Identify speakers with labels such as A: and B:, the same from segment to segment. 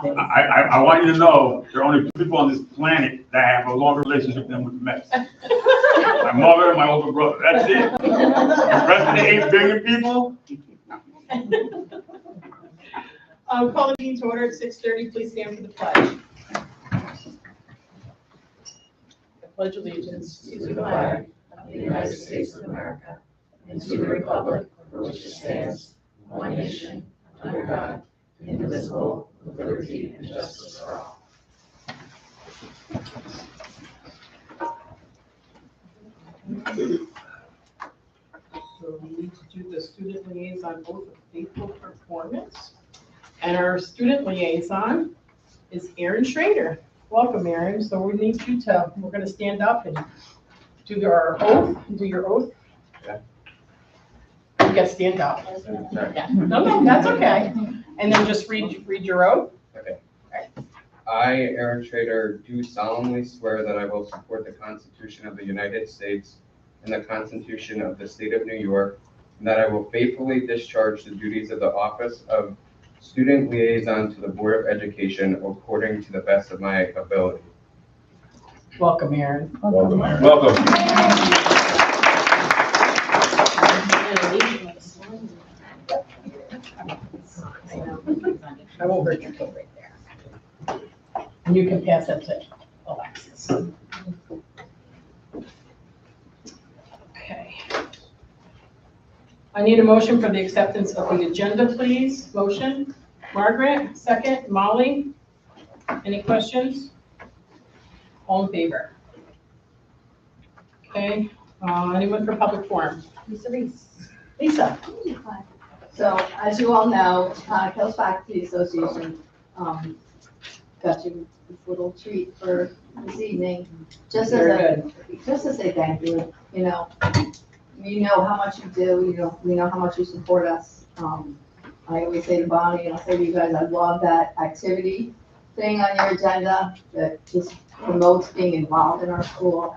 A: I want you to know there are only two people on this planet that have a longer relationship than with the Mets. My mother and my older brother. That's it. The rest of the 8 billion people.
B: Call the meeting to order at 6:30. Please stand for the pledge. I pledge allegiance
C: To the flag of the United States of America and to the republic for which it stands, one nation, under God, indivisible, with liberty and justice for all.
B: So we need to do the student liaison oath of faithful performance. And our student liaison is Erin Schrader. Welcome, Erin. So we need you to, we're going to stand up and do our oath. Do your oath.
D: Okay.
B: You got to stand up. Yeah. No, that's okay. And then just read your oath.
D: Okay. I, Aaron Schrader, do solemnly swear that I will support the Constitution of the United States and the Constitution of the State of New York, and that I will faithfully discharge the duties of the office of Student Liaison to the Board of Education according to the best of my ability.
B: Welcome, Erin.
A: Welcome, Aaron. Welcome.
B: I won't hurt your foot right there. And you can pass that to Alexis. Okay. I need a motion for the acceptance of the agenda, please. Motion. Margaret, second. Molly, any questions? All in favor? Okay. Anyone for public forum?
E: Lisa Reese.
B: Lisa.
E: So as you all know, Hills Faculty Association got you this little treat for this evening. Just as just to say thank you. You know how much you do. We know how much you support us. I always say to Bonnie, and I'll say to you guys, I love that activity thing on your agenda that just promotes being involved in our school.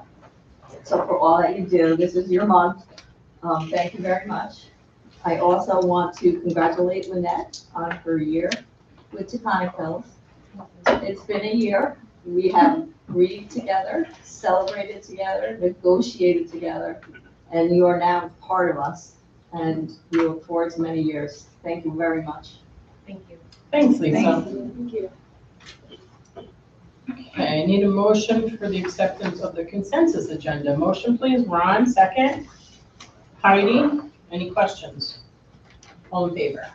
E: So for all that you do, this is your month. Thank you very much. I also want to congratulate Lynette on her year with Taconic Hills. It's been a year. We have read together, celebrated together, negotiated together, and you are now part of us. And we look forward to many years. Thank you very much.
C: Thank you.
B: Thanks, Lisa.
E: Thank you.
B: Okay, I need a motion for the acceptance of the consensus agenda. Motion, please. Ron, second. Heidi, any questions? All in favor?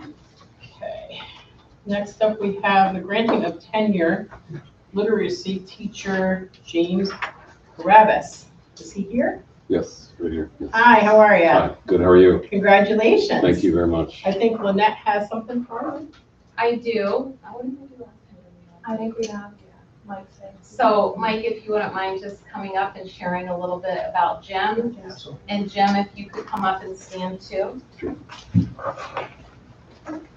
B: Okay. Next up, we have the granting of tenure literacy teacher James Barabbas. Is he here?
F: Yes, right here. Yes.
B: Hi, how are you?
F: Hi, good, how are you?
B: Congratulations.
F: Thank you very much.
B: I think Lynette has something for us.
G: I do.
C: I think we have, Mike said.
G: So Mike, if you wouldn't mind just coming up and sharing a little bit about Jim. And Jim, if you could come up and stand too.
F: Sure.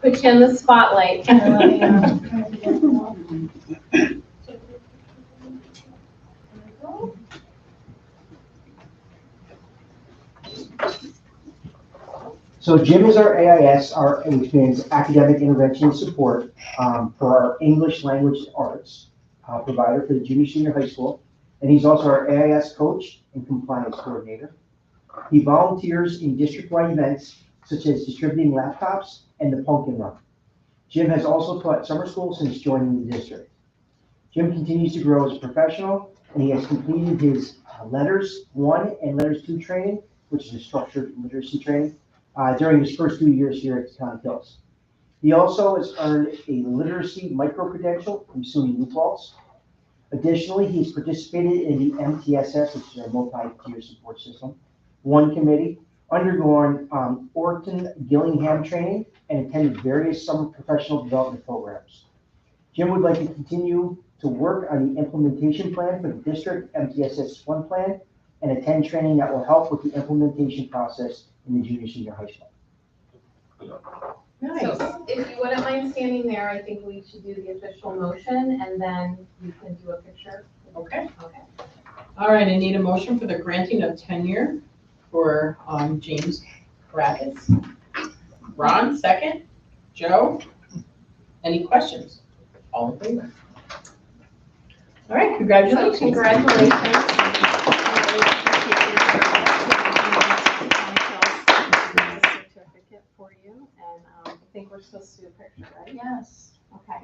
G: Put you in the spotlight.
H: So Jim is our AIS, which means Academic Intervention Support, for our English Language Arts provider for the junior senior high school. And he's also our AIS coach and compliance coordinator. He volunteers in district-wide events such as distributing laptops and the Pumpkin Run. Jim has also taught summer school since joining the district. Jim continues to grow as a professional, and he has completed his Letters 1 and Letters 2 training, which is a structured literacy training, during his first 2 years here at Taconic Hills. He also has earned a literacy micro-credential from SUNY New Paltz. Additionally, he's participated in the MTSS, which is our multi-tier support system, one committee, undergone Orton Gillingham training, and attended various summer professional development programs. Jim would like to continue to work on the implementation plan for the district MTSS 1 plan and attend training that will help with the implementation process in the junior senior high school.
B: Nice.
G: So if you wouldn't mind standing there, I think we should do the official motion and then you can do a picture.
B: Okay.
G: Okay.
B: All right, I need a motion for the granting of tenure for James Barabbas. Ron, second. Joe, Any questions? All in favor? All right, congratulations.
G: Congratulations. Certificate for you, and I think we're supposed to do a picture, right?
E: Yes.
G: Okay.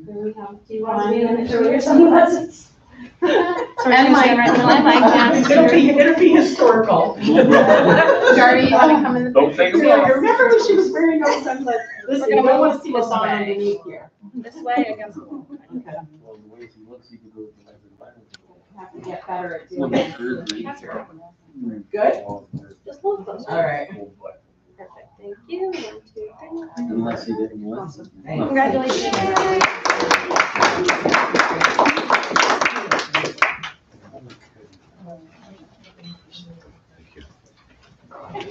G: Do we have?
E: Do you
G: want me
E: to
G: show you
E: some lessons?
G: And Mike, I like that.
B: It'll be historical.
G: Jardy, you wanna come in the
A: Don't
G: picture?
A: take
B: You're
A: them
B: like,
A: off.
B: remember when she was wearing those sunglasses? Listen,
G: We're
B: you
G: gonna
B: don't want
G: move
B: to see the
G: this
B: sign
G: way.
B: underneath here.
G: This way against the wall.
B: Okay.
I: Well, the way he looks, he could go with the life environment.
G: Have to get better at doing that.
B: Good?
G: Just look closer.
B: All right.
G: Perfect, thank you. 1, 2, 3.
I: Unless he didn't want to.
G: Congratulations.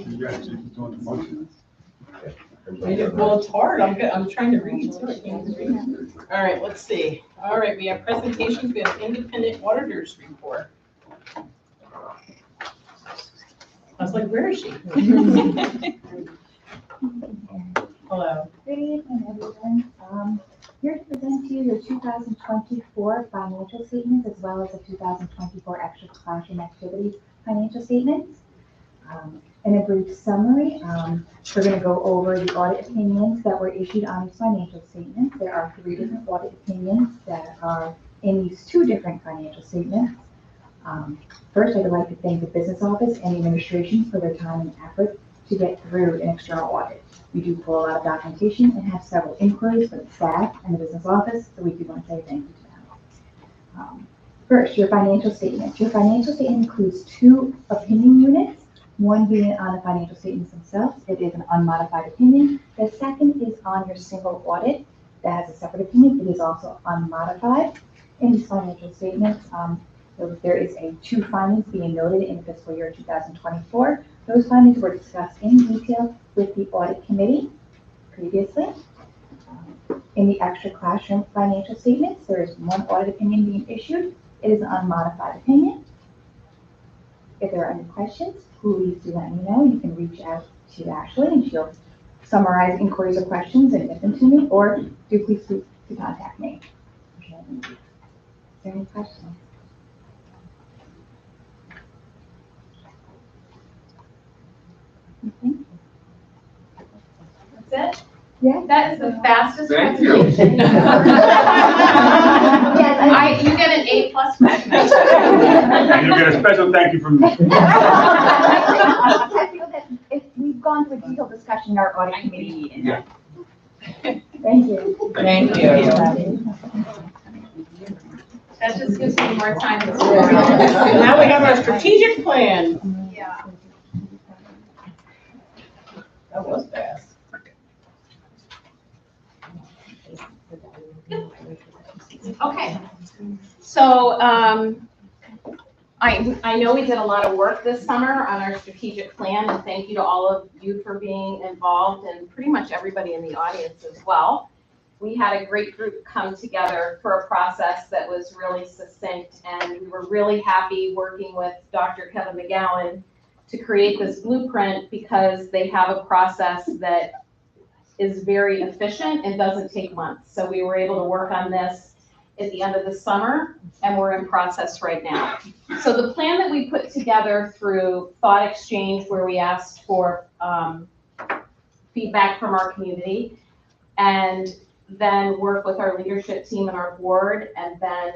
A: Congratulations on the motion.
B: Well, it's hard. I'm trying to read too. I can't read. All right, let's see. All right, we have presentations. We have independent auditors report. I was like, where is she? Hello.
J: Good evening, everyone. Here to present to you your 2024 financial statements as well as the 2024 extra classroom activities financial statements. In a brief summary, we're going to go over the audit opinions that were issued on these financial statements. There are 3 different audit opinions that are in these 2 different financial statements. First, I'd like to thank the business office and the administration for their time and effort to get through an external audit. We do pull a lot of documentation and have several inquiries from the staff and the business office, so we do want to say thank you to them. First, your financial statement. Your financial statement includes 2 opinion units, one being on the financial statements themselves. It is an unmodified opinion. The second is on your single audit. That has a separate opinion. It is also unmodified. In these financial statements, there is 2 findings being noted in fiscal year 2024. Those findings were discussed in detail with the audit committee previously. In the extra classroom financial statements, there is 1 audit opinion being issued. It is an unmodified opinion. If there are any questions, please do let me know. You can reach out to Ashley and she'll summarize inquiries or questions and get them to me, or do please to contact me. Is there any questions?
G: That's it?
J: Yeah.
G: That is the fastest
A: Thank you.
G: presentation.
J: Yes,
G: You get an A+ question.
A: And you'll get a special thank you from me.
J: I feel that if we've gone through a detailed discussion in our audit committee meeting.
A: Yeah.
J: Thank you.
B: Thank you.
G: That just gives me more time to.
B: Now we have our strategic plan.
G: Yeah.
B: That was fast.
G: Okay, so I know we did a lot of work this summer on our strategic plan, and thank you to all of you for being involved and pretty much everybody in the audience as well. We had a great group come together for a process that was really succinct, and we were really happy working with Dr. Kevin McGowan to create this blueprint because they have a process that is very efficient and doesn't take months. So we were able to work on this at the end of the summer, and we're in process right now. So the plan that we put together through Thought Exchange, where we asked for feedback from our community, and then work with our leadership team and our board, and then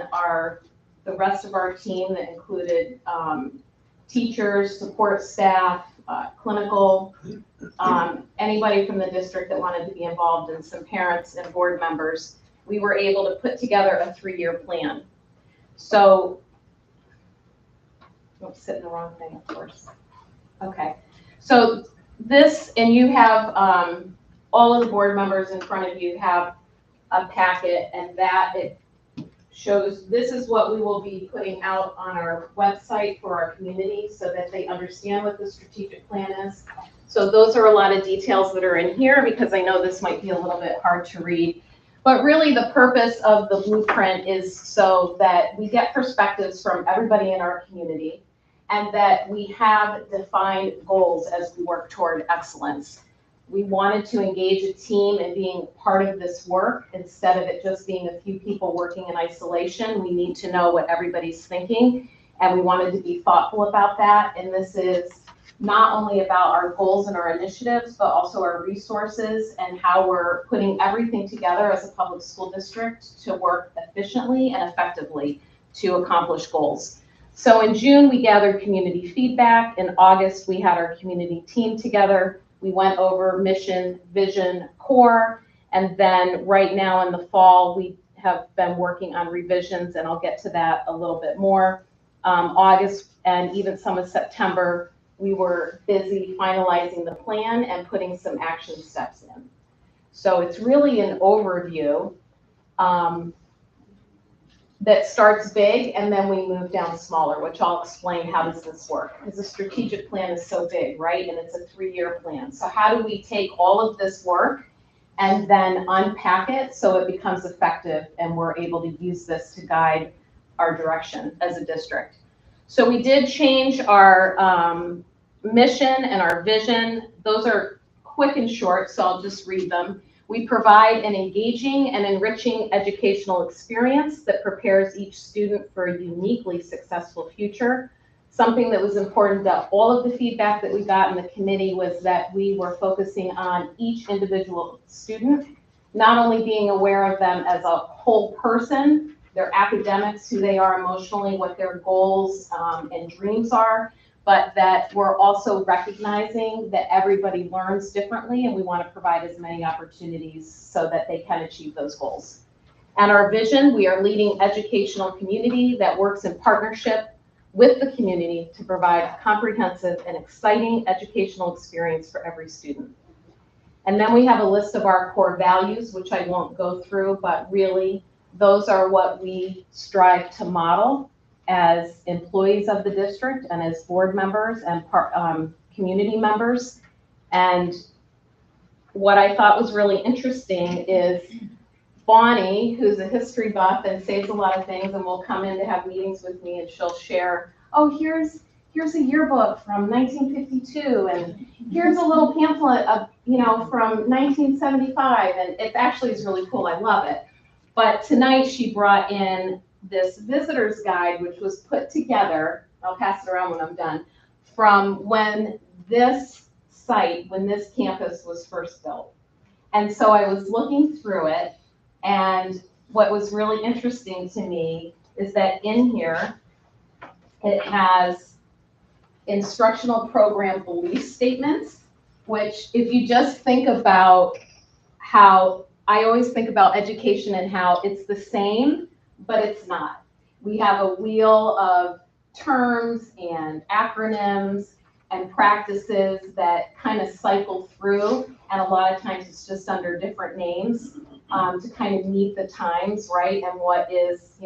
G: the rest of our team that included teachers, support staff, clinical, anybody from the district that wanted to be involved, and some parents and board members. We were able to put together a 3-year plan. So, oops, sitting the wrong thing, of course. Okay, so this, and you have, all of the board members in front of you have a packet, and that it shows, this is what we will be putting out on our website for our community so that they understand what the strategic plan is. So those are a lot of details that are in here because I know this might be a little bit hard to read. But really the purpose of the blueprint is so that we get perspectives from everybody in our community and that we have defined goals as we work toward excellence. We wanted to engage a team in being part of this work instead of it just being a few people working in isolation. We need to know what everybody's thinking, and we wanted to be thoughtful about that. And this is not only about our goals and our initiatives, but also our resources and how we're putting everything together as a public school district to work efficiently and effectively to accomplish goals. So in June, we gathered community feedback. In August, we had our community team together. We went over mission, vision, core, and then right now in the fall, we have been working on revisions, and I'll get to that a little bit more. August and even some of September, we were busy finalizing the plan and putting some action steps in. So it's really an overview that starts big and then we move down smaller, which I'll explain how does this work. Because the strategic plan is so big, right? And it's a 3-year plan. So how do we take all of this work and then unpack it so it becomes effective and we're able to use this to guide our direction as a district? So we did change our mission and our vision. Those are quick and short, so I'll just read them. We provide an engaging and enriching educational experience that prepares each student for a uniquely successful future. Something that was important that all of the feedback that we got in the committee was that we were focusing on each individual student, not only being aware of them as a whole person, their academics, who they are emotionally, what their goals and dreams are, but that we're also recognizing that everybody learns differently and we want to provide as many opportunities so that they can achieve those goals. And our vision, we are leading educational community that works in partnership with the community to provide a comprehensive and exciting educational experience for every student. And then we have a list of our core values, which I won't go through, but really those are what we strive to model as employees of the district and as board members and community members. And what I thought was really interesting is Bonnie, who's a history buff and saves a lot of things and will come in to have meetings with me, and she'll share, oh, here's a yearbook from 1952, and here's a little pamphlet of, from 1975, and it actually is really cool. I love it. But tonight she brought in this visitor's guide, which was put together, I'll pass it around when I'm done, from when this site, when this campus was first built. And so I was looking through it, and what was really interesting to me is that in here, it has instructional program belief statements, which if you just think about how, I always think about education and how it's the same, but it's not. We have a wheel of terms and acronyms and practices that kind of cycle through, and a lot of times it's just under different names to kind of meet the times, right, and what is,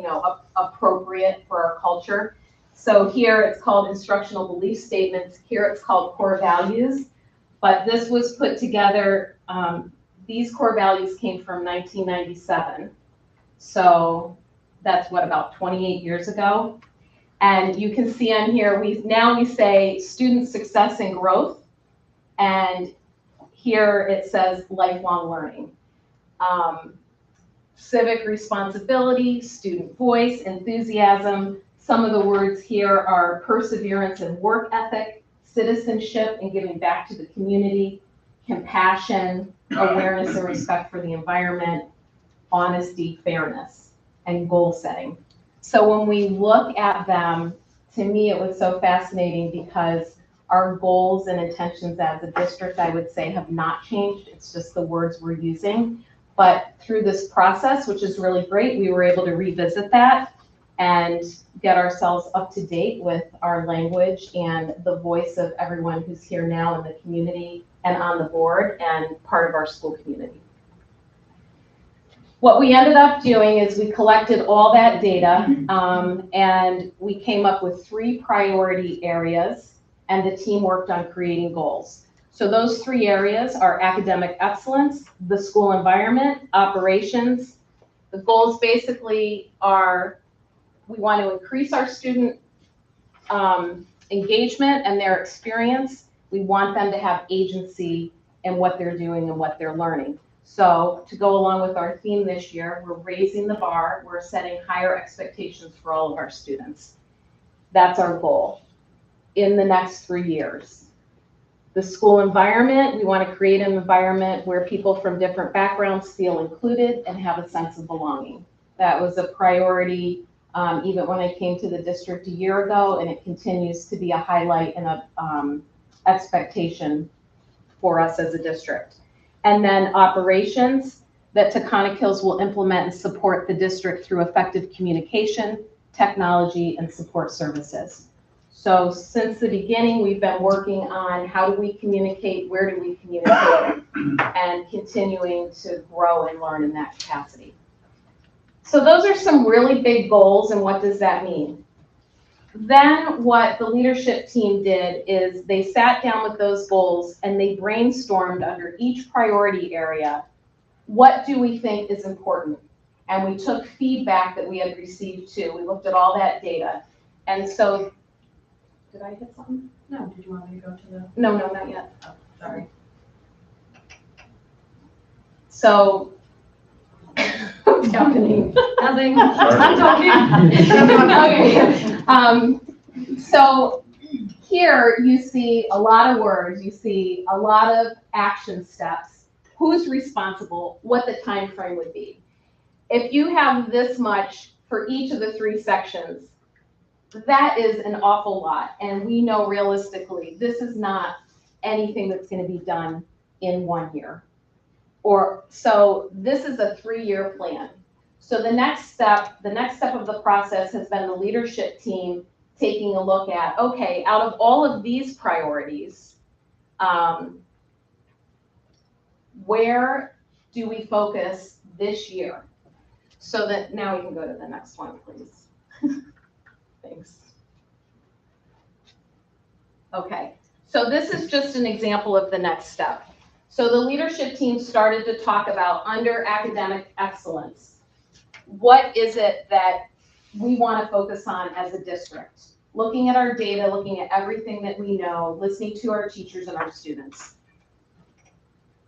G: appropriate for our culture. So here it's called instructional belief statements. Here it's called core values, but this was put together. These core values came from 1997. So that's what, about 28 years ago. And you can see on here, we say student success and growth. And here it says lifelong learning. Civic responsibility, student voice, enthusiasm. Some of the words here are perseverance and work ethic, citizenship and giving back to the community, compassion, awareness and respect for the environment, honesty, fairness, and goal setting. So when we look at them, to me, it was so fascinating because our goals and intentions as a district, I would say, have not changed. It's just the words we're using. But through this process, which is really great, we were able to revisit that and get ourselves up to date with our language and the voice of everyone who's here now in the community and on the board and part of our school community. What we ended up doing is we collected all that data and we came up with 3 priority areas, and the team worked on creating goals. So those 3 areas are academic excellence, the school environment, operations. The goals basically are, we want to increase our student engagement and their experience. We want them to have agency and what they're doing and what they're learning. So to go along with our theme this year, we're raising the bar, we're setting higher expectations for all of our students. That's our goal in the next 3 years. The school environment, we want to create an environment where people from different backgrounds feel included and have a sense of belonging. That was a priority even when I came to the district a year ago, and it continues to be a highlight and a expectation for us as a district. And then operations, that Taconic Hills will implement and support the district through effective communication, technology, and support services. So since the beginning, we've been working on how do we communicate, where do we communicate, and continuing to grow and learn in that capacity. So those are some really big goals, and what does that mean? Then what the leadership team did is they sat down with those goals and they brainstormed under each priority area, what do we think is important? And we took feedback that we had received too. We looked at all that data. And so, did I hit something?
B: No, did you want me to go to the?
G: No, not yet.
B: Oh, sorry.
G: So, what's happening?
B: Nothing.
G: I'm talking. Okay. So here you see a lot of words. You see a lot of action steps. Who's responsible? What the time frame would be. If you have this much for each of the 3 sections, that is an awful lot. And we know realistically, this is not anything that's going to be done in 1 year. So this is a 3-year plan. So the next step of the process has been the leadership team taking a look at, okay, out of all of these priorities, where do we focus this year? So that now we can go to the next one, please. Thanks. Okay, so this is just an example of the next step. So the leadership team started to talk about under academic excellence. What is it that we want to focus on as a district? Looking at our data, looking at everything that we know, listening to our teachers and our students.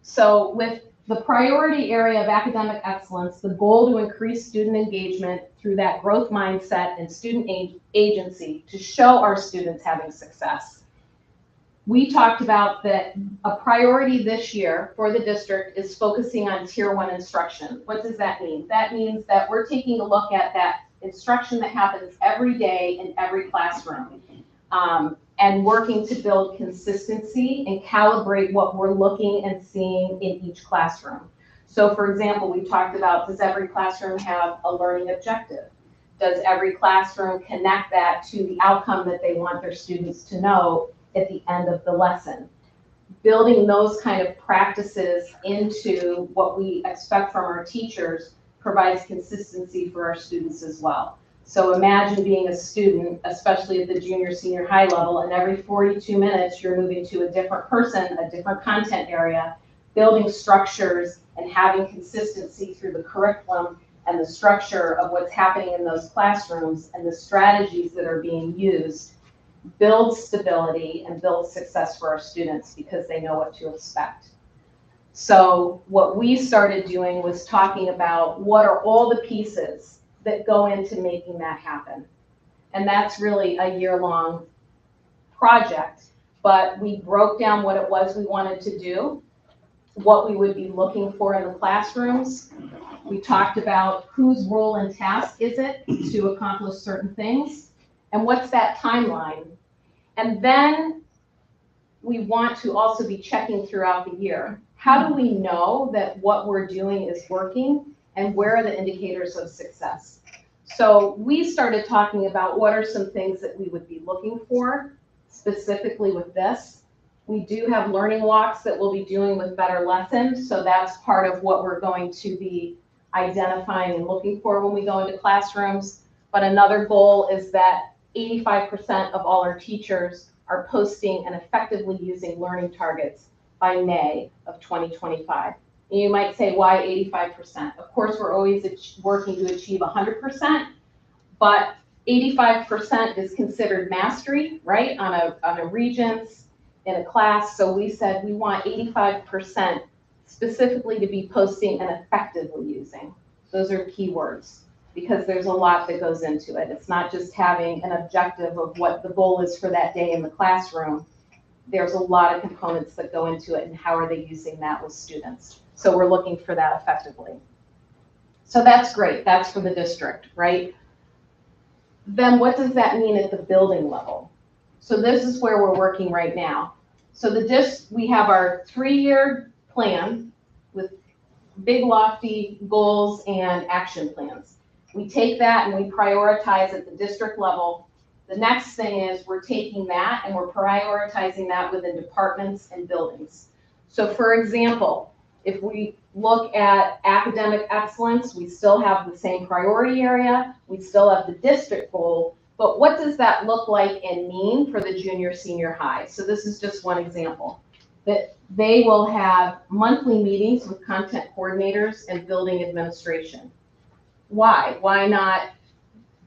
G: So with the priority area of academic excellence, the goal to increase student engagement through that growth mindset and student agency to show our students having success. We talked about that a priority this year for the district is focusing on Tier 1 instruction. What does that mean? That means that we're taking a look at that instruction that happens every day in every classroom, and working to build consistency and calibrate what we're looking and seeing in each classroom. So for example, we talked about, does every classroom have a learning objective? Does every classroom connect that to the outcome that they want their students to know at the end of the lesson? Building those kind of practices into what we expect from our teachers provides consistency for our students as well. So imagine being a student, especially at the junior, senior high level, and every 42 minutes you're moving to a different person, a different content area, building structures and having consistency through the curriculum and the structure of what's happening in those classrooms and the strategies that are being used builds stability and builds success for our students because they know what to expect. So what we started doing was talking about what are all the pieces that go into making that happen. And that's really a year-long project, but we broke down what it was we wanted to do, what we would be looking for in the classrooms. We talked about whose role and task is it to accomplish certain things, and what's that timeline. And then we want to also be checking throughout the year. How do we know that what we're doing is working, and where are the indicators of success? So we started talking about what are some things that we would be looking for specifically with this. We do have learning walks that we'll be doing with Better Lessons, so that's part of what we're going to be identifying and looking for when we go into classrooms. But another goal is that 85% of all our teachers are posting and effectively using learning targets by May of 2025. And you might say, why 85%? Of course, we're always working to achieve 100%, but 85% is considered mastery, right, on a Regents. in a class. So we said we want 85% specifically to be posting and effectively using. Those are keywords because there's a lot that goes into it. It's not just having an objective of what the goal is for that day in the classroom. There's a lot of components that go into it and how are they using that with students. So we're looking for that effectively. So that's great. That's for the district, right? Then what does that mean at the building level? So this is where we're working right now. So we have our 3-year plan with big lofty goals and action plans. We take that and we prioritize at the district level. The next thing is we're taking that and we're prioritizing that within departments and buildings. So for example, if we look at academic excellence, we still have the same priority area, we still have the district goal, but what does that look like and mean for the junior, senior high? So this is just one example. That they will have monthly meetings with content coordinators and building administration. Why? Why not?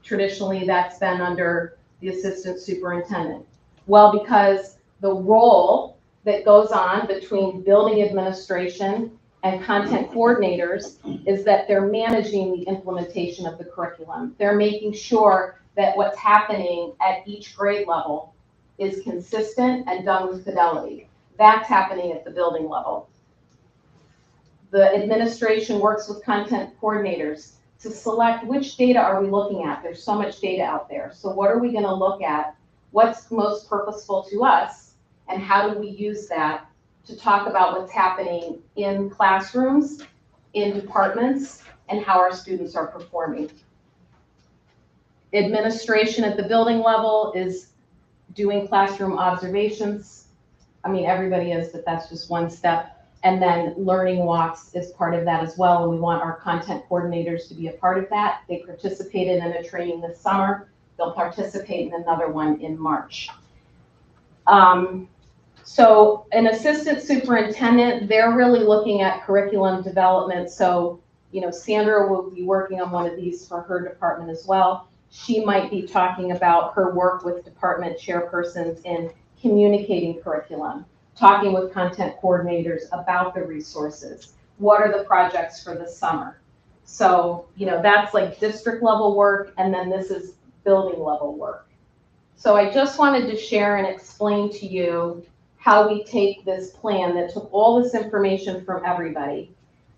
G: Traditionally, that's been under the assistant superintendent. Well, because the role that goes on between building administration and content coordinators is that they're managing the implementation of the curriculum. They're making sure that what's happening at each grade level is consistent and done with fidelity. That's happening at the building level. The administration works with content coordinators to select which data are we looking at. There's so much data out there. So what are we going to look at? What's most purposeful to us? And how do we use that to talk about what's happening in classrooms, in departments, and how our students are performing? Administration at the building level is doing classroom observations. I mean, everybody is, but that's just one step. And then learning walks is part of that as well. And we want our content coordinators to be a part of that. They participated in a training this summer. They'll participate in another one in March. So an assistant superintendent, they're really looking at curriculum development. So, you know, Sandra will be working on one of these for her department as well. She might be talking about her work with department chairpersons in communicating curriculum, talking with content coordinators about the resources. What are the projects for the summer? So, you know, that's like district level work, and then this is building level work. So I just wanted to share and explain to you how we take this plan that took all this information from everybody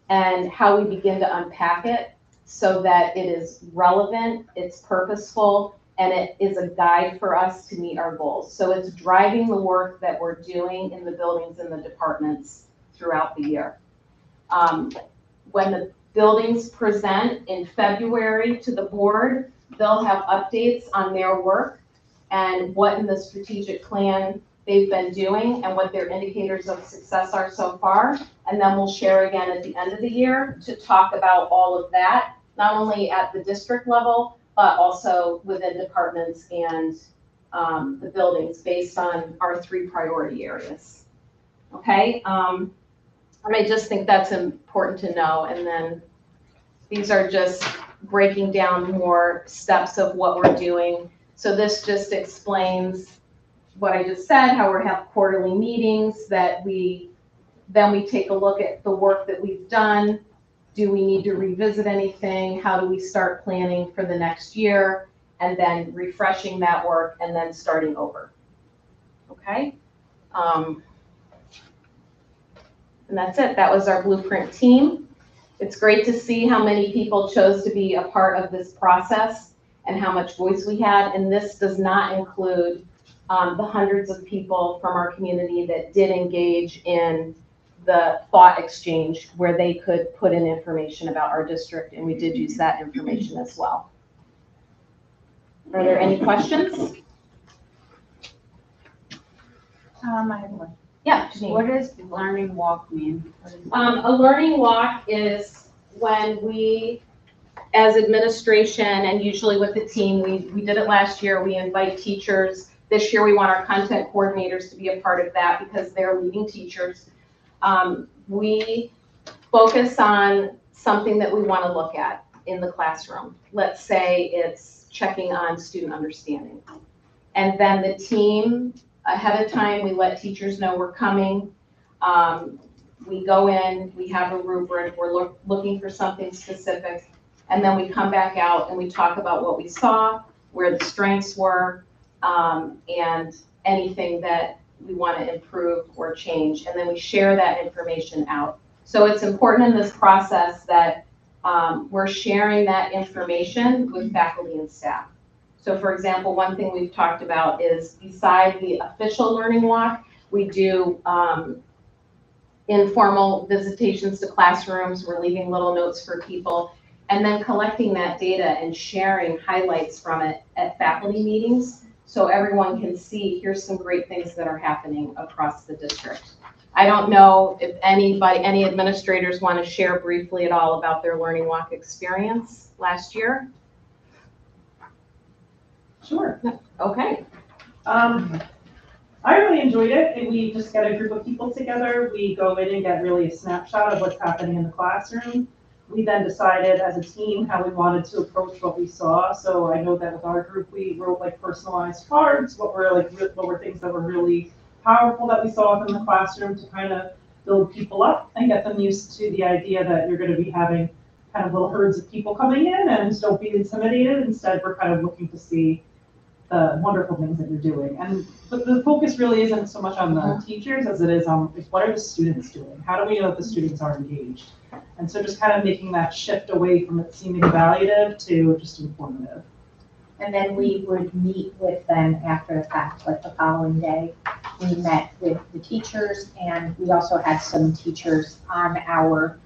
G: and how we begin to unpack it so that it is relevant, it's purposeful, and it is a guide for us to meet our goals. So it's driving the work that we're doing in the buildings and the departments throughout the year. When the buildings present in February to the board, they'll have updates on their work and what in the strategic plan they've been doing and what their indicators of success are so far. And then we'll share again at the end of the year to talk about all of that, not only at the district level, but also within departments and the buildings based on our 3 priority areas. Okay, I just think that's important to know. And then these are just breaking down more steps of what we're doing. So this just explains what I just said, how we have quarterly meetings that then we take a look at the work that we've done. Do we need to revisit anything? How do we start planning for the next year? And then refreshing that work and then starting over. Okay? And that's it. That was our blueprint team. It's great to see how many people chose to be a part of this process and how much voice we had. And this does not include the hundreds of people from our community that did engage in the thought exchange where they could put in information about our district, and we did use that information as well. Are there any questions?
J: I have one.
G: Yeah, Janine.
C: What does learning walk mean?
G: A learning walk is when we, as administration, and usually with the team, we did it last year, we invite teachers. This year we want our content coordinators to be a part of that because they're leading teachers. We focus on something that we want to look at in the classroom. Let's say it's checking on student understanding. And then the team ahead of time, we let teachers know we're coming. We go in, we have a rubric, we're looking for something specific, and then we come back out and we talk about what we saw, where the strengths were, and anything that we want to improve or change, and then we share that information out. So it's important in this process that we're sharing that information with faculty and staff. So for example, one thing we've talked about is beside the official learning walk, we do informal visitations to classrooms. We're leaving little notes for people, and then collecting that data and sharing highlights from it at faculty meetings so everyone can see, here's some great things that are happening across the district. I don't know if any administrators want to share briefly at all about their learning walk experience last year.
K: Sure.
G: Okay.
K: I really enjoyed it, and we just got a group of people together. We go in and get really a snapshot of what's happening in the classroom. We then decided as a team how we wanted to approach what we saw. So I know that with our group, we wrote like personalized cards, what were things that were really powerful that we saw in the classroom to kind of build people up and get them used to the idea that you're going to be having kind of little herds of people coming in, and don't be intimidated. Instead, we're kind of looking to see the wonderful things that you're doing. But the focus really isn't so much on the teachers as it is on what are the students doing? How do we know that the students are engaged? And so just kind of making that shift away from it seeming evaluative to just informative.
J: And then we would meet with them after the fact, like the following day. We met with the teachers, and we also had some teachers on our,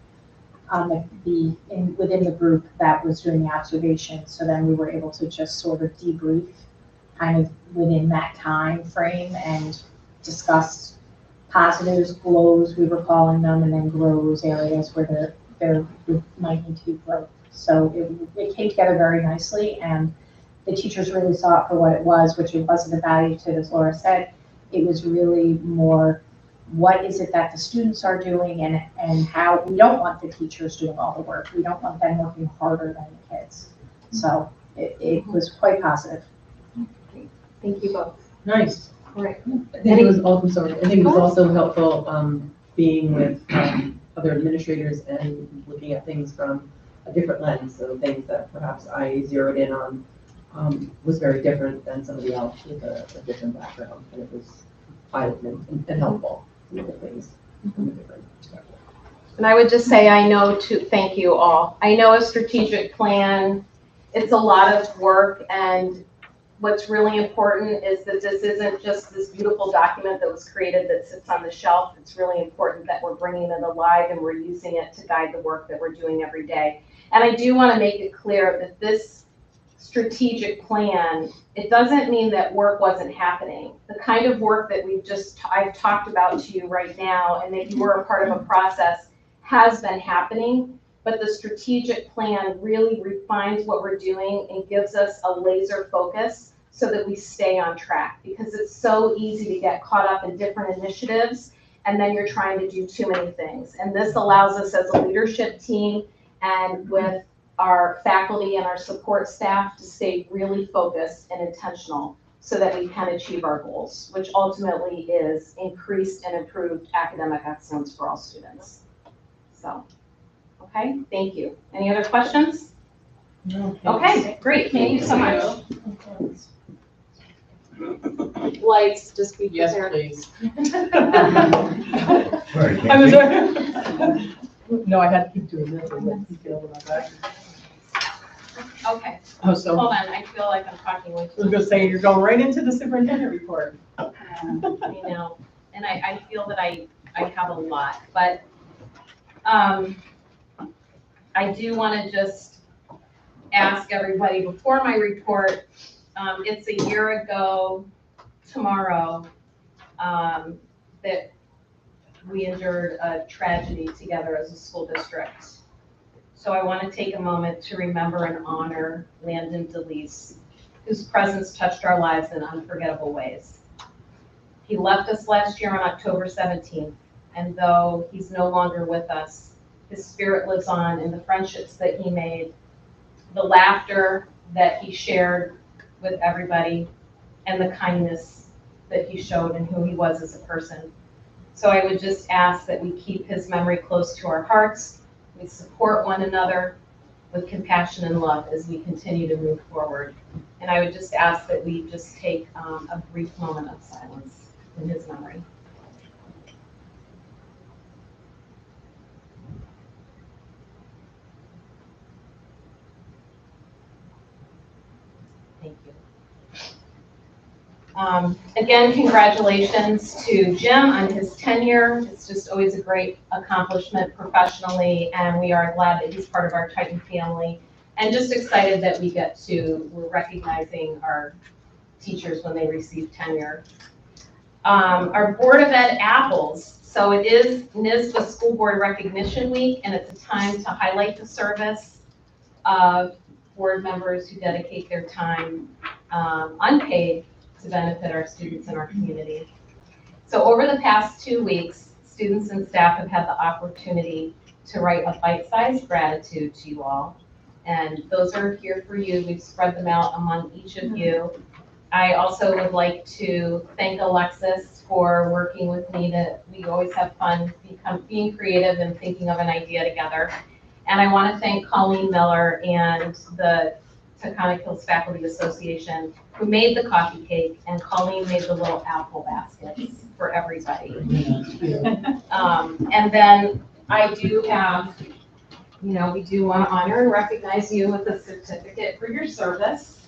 J: within the group that was doing the observation. So then we were able to just sort of debrief kind of within that time frame and discuss positives, glows, we were calling them, and then grows, areas where there might need to be growth. So it came together very nicely, and the teachers really saw it for what it was, which it wasn't evaluative, as Laura said. It was really more, what is it that the students are doing, and how we don't want the teachers doing all the work. We don't want them working harder than the kids. So it was quite positive.
G: Thank you both.
L: Nice.
G: All right.
L: I think it was also helpful being with other administrators and looking at things from a different lens. So things that perhaps I zeroed in on was very different than somebody else with a different background, and it was eye-opening and helpful to look at things from a different perspective.
G: And I would just say, thank you all. I know a strategic plan, it's a lot of work, and what's really important is that this isn't just this beautiful document that was created that sits on the shelf. It's really important that we're bringing it alive and we're using it to guide the work that we're doing every day. And I do want to make it clear that this strategic plan, it doesn't mean that work wasn't happening. The kind of work that I've talked about to you right now, and that you were a part of a process, has been happening. But the strategic plan really refines what we're doing and gives us a laser focus so that we stay on track, because it's so easy to get caught up in different initiatives and then you're trying to do too many things. And this allows us as a leadership team and with our faculty and our support staff to stay really focused and intentional so that we can achieve our goals, which ultimately is increased and improved academic excellence for all students. So. Okay, thank you. Any other questions?
B: No.
G: Okay, great. Thank you so much. Lights, just be
B: Yes,
G: prepared.
B: please.
I: Sorry,
B: I was there. No, I had to keep doing this. You feel about that.
G: Okay,
B: Oh, so
G: hold on. I feel like I'm talking way
B: I was
G: too
B: gonna say, you're going right into the superintendent report.
G: much. You know, and I feel that I have a lot, but I do want to just ask everybody before my report, it's a year ago tomorrow that we endured a tragedy together as a school district. So I want to take a moment to remember and honor Landon DeLeese, whose presence touched our lives in unforgettable ways. He left us last year on October 17th, and though he's no longer with us, his spirit lives on in the friendships that he made, the laughter that he shared with everybody, and the kindness that he showed and who he was as a person. So I would just ask that we keep his memory close to our hearts. We support one another with compassion and love as we continue to move forward. And I would just ask that we just take a brief moment of silence in his memory. Thank you. Again, congratulations to Jim on his tenure. It's just always a great accomplishment professionally, and we are glad that he's part of our Titan family, and just excited that we're recognizing our teachers when they receive tenure. Our Board of Ed apples. So it is NYSBA School Board Recognition Week, and it's a time to highlight the service of board members who dedicate their time unpaid to benefit our students and our community. So over the past 2 weeks, students and staff have had the opportunity to write a bite-sized gratitude to you all. And those are here for you. We've spread them out among each of you. I also would like to thank Alexis for working with me. We always have fun being creative and thinking of an idea together. And I want to thank Colleen Miller and the Taconic Hills Faculty Association who made the coffee cake, and Colleen made the little apple baskets for everybody. And then I do have, we do want to honor and recognize you with a certificate for your service.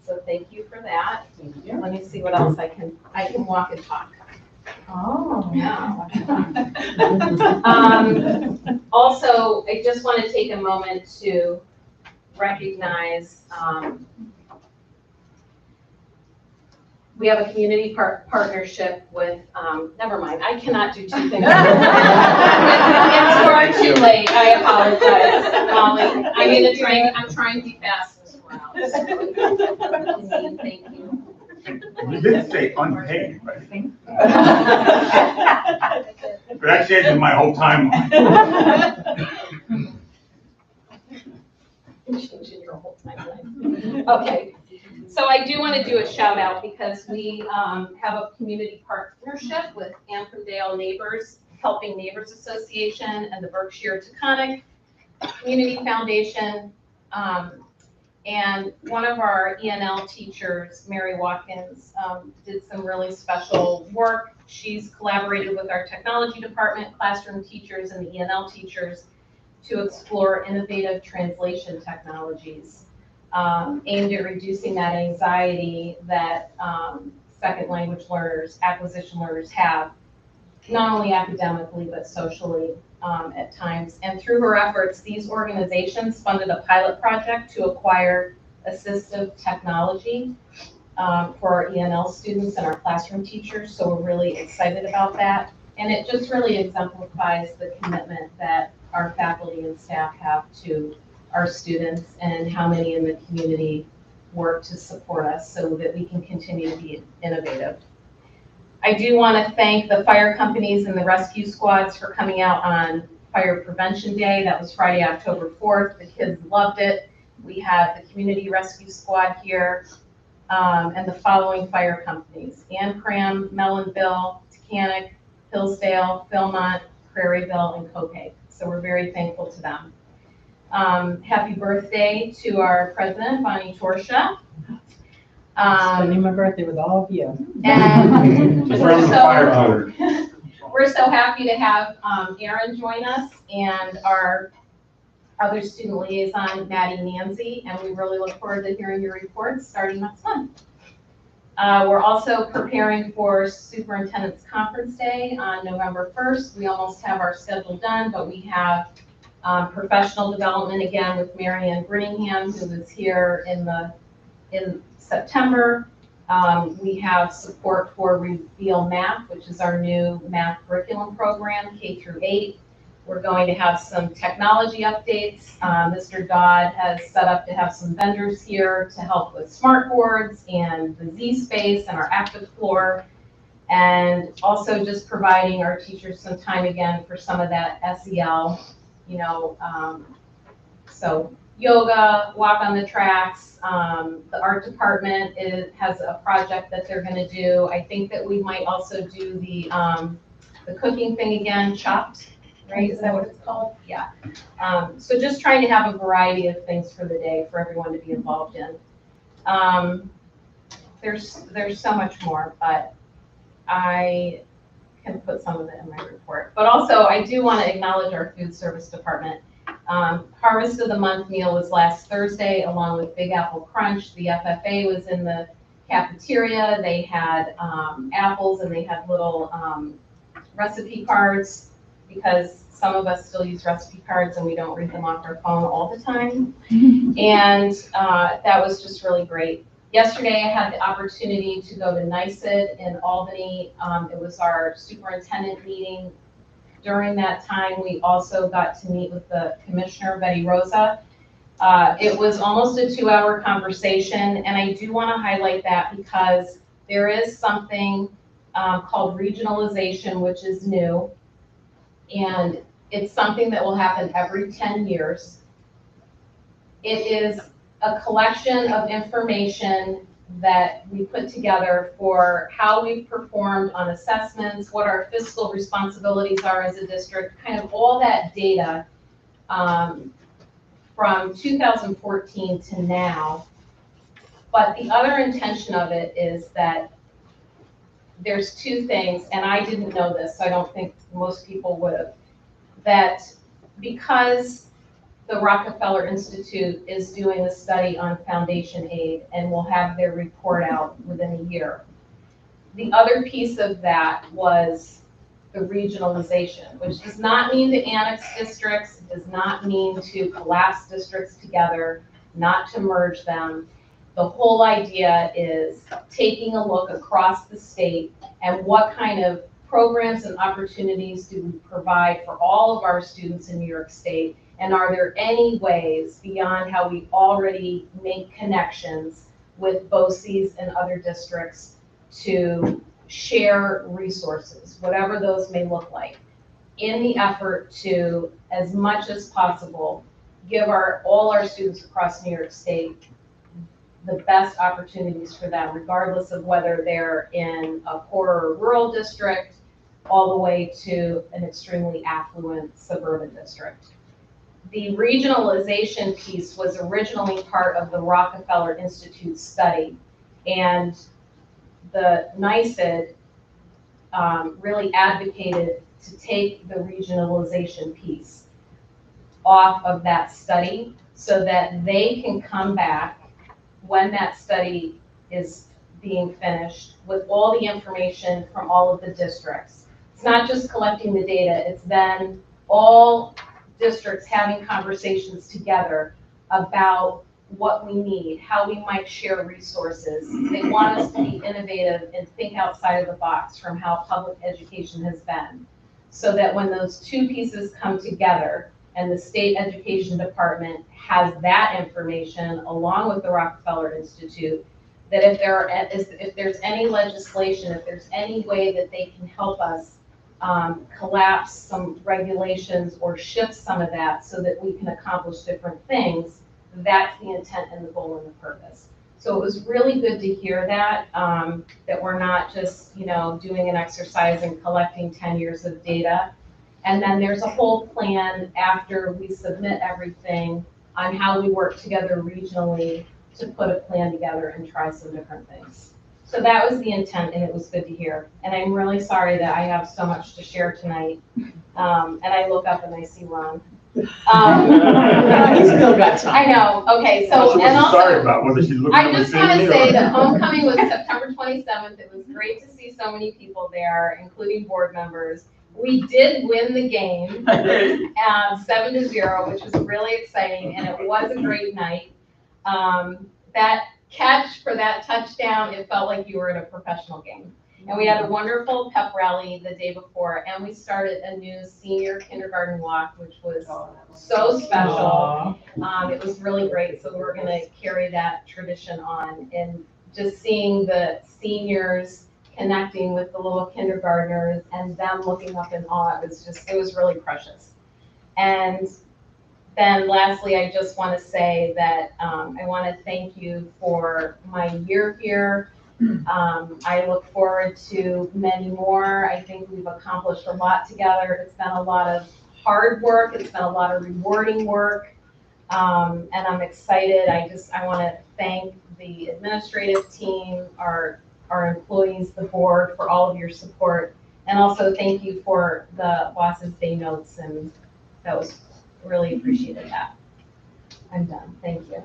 G: So thank you for that.
B: Thank you.
G: Let me see what else I can walk and talk.
B: Oh.
G: Yeah. Also, I just want to take a moment to recognize, we have a community partnership with, never mind, I cannot do two things. It's far too late, I apologize, Molly. I'm trying to be fast this round. Thank you.
A: You did say unpaid, right? But that changes my whole timeline.
G: Changing your whole timeline. Okay. So I do want to do a shout out because we have a community partnership with Antrimdale Neighbors, Helping Neighbors Association, and the Berkshire Taconic Community Foundation. And one of our ENL teachers, Mary Watkins, did some really special work. She's collaborated with our technology department, classroom teachers, and the ENL teachers to explore innovative translation technologies aimed at reducing that anxiety that second language learners, acquisition learners have, not only academically, but socially at times. And through her efforts, these organizations funded a pilot project to acquire assistive technology for our ENL students and our classroom teachers. So we're really excited about that. And it just really exemplifies the commitment that our faculty and staff have to our students and how many in the community work to support us so that we can continue to be innovative. I do want to thank the fire companies and the rescue squads for coming out on Fire Prevention Day. That was Friday, October 4th. The kids loved it. We had the Community Rescue Squad here and the following fire companies: Ancram, Mellonville, Taconic, Hillsdale, Philmont, Prairieville, and Copiague. So we're very thankful to them. Happy birthday to our president, Bonnie Torsha.
B: Spending my birthday with all of you.
G: And
A: We're
G: we're so happy to have Erin join us and our other student liaison, Maddie Nancy, and we really look forward to hearing your reports starting next month. We're also preparing for Superintendent's Conference Day on November 1st. We almost have our schedule done, but we have professional development again with Marianne Brittingham, who was here in September. We have support for Reveal Math, which is our new math curriculum program, K through 8. We're going to have some technology updates. Mr. Dodd has set up to have some vendors here to help with smart boards and the Z-Space and our active floor, and also just providing our teachers some time again for some of that SEL, so yoga, walk on the tracks. The art department has a project that they're gonna do. I think that we might also do the cooking thing again, Chopped, right? Is that what it's called? Yeah. So just trying to have a variety of things for the day for everyone to be involved in. There's so much more, but I can put some of it in my report. But also, I do want to acknowledge our food service department. Harvest of the Month meal was last Thursday, along with Big Apple Crunch. The FFA was in the cafeteria. They had apples and they had little recipe cards, because some of us still use recipe cards and we don't read them off our phone all the time. And that was just really great. Yesterday, I had the opportunity to go to NYSED in Albany. It was our superintendent meeting. During that time, we also got to meet with the commissioner, Betty Rosa. It was almost a 2-hour conversation, and I do want to highlight that because there is something called regionalization, which is new, and it's something that will happen every 10 years. It is a collection of information that we put together for how we've performed on assessments, what our fiscal responsibilities are as a district, kind of all that data from 2014 to now. But the other intention of it is that there's two things, and I didn't know this, so I don't think most people would have, that because the Rockefeller Institute is doing a study on foundation aid and will have their report out within a year. The other piece of that was the regionalization, which does not mean to annex districts, it does not mean to collapse districts together, not to merge them. The whole idea is taking a look across the state and what kind of programs and opportunities do we provide for all of our students in New York State. And are there any ways beyond how we already make connections with BOCES and other districts to share resources, whatever those may look like, in the effort to, as much as possible, give all our students across New York State the best opportunities for them, regardless of whether they're in a poor or rural district, all the way to an extremely affluent suburban district. The regionalization piece was originally part of the Rockefeller Institute study, and the NYSED really advocated to take the regionalization piece off of that study so that they can come back when that study is being finished with all the information from all of the districts. It's not just collecting the data, it's then all districts having conversations together about what we need, how we might share resources. They want us to be innovative and think outside of the box from how public education has been, so that when those two pieces come together and the state education department has that information along with the Rockefeller Institute, that if there's any legislation, if there's any way that they can help us collapse some regulations or shift some of that so that we can accomplish different things, that's the intent and the goal and the purpose. So it was really good to hear that, that we're not just, doing an exercise and collecting 10 years of data. And then there's a whole plan after we submit everything on how we work together regionally to put a plan together and try some different things. So that was the intent, and it was good to hear. And I'm really sorry that I have so much to share tonight. And I look up and I see Ron.
L: He's still got time.
G: I know. Okay, so
A: She
G: and
A: wasn't sorry
G: also,
A: about whether she's looking
G: I
A: at
G: just
A: the
G: want
A: same
G: to say
A: or-
G: that homecoming was September 27th. It was great to see so many people there, including board members. We did win the game, 7-0, which was really exciting, and it was a great night. That catch for that touchdown, it felt like you were in a professional game. And we had a wonderful pep rally the day before, and we started a new senior kindergarten walk, which was so special. It was really great, so we're gonna carry that tradition on, and just seeing the seniors connecting with the little kindergartners and them looking up in awe, it was really precious. And then lastly, I just want to say that I want to thank you for my year here. I look forward to many more. I think we've accomplished a lot together. It's been a lot of hard work. It's been a lot of rewarding work. And I'm excited. I want to thank the administrative team, our employees, the board, for all of your support. And also thank you for the Boss's Day notes, and that was really appreciated that. I'm done. Thank you.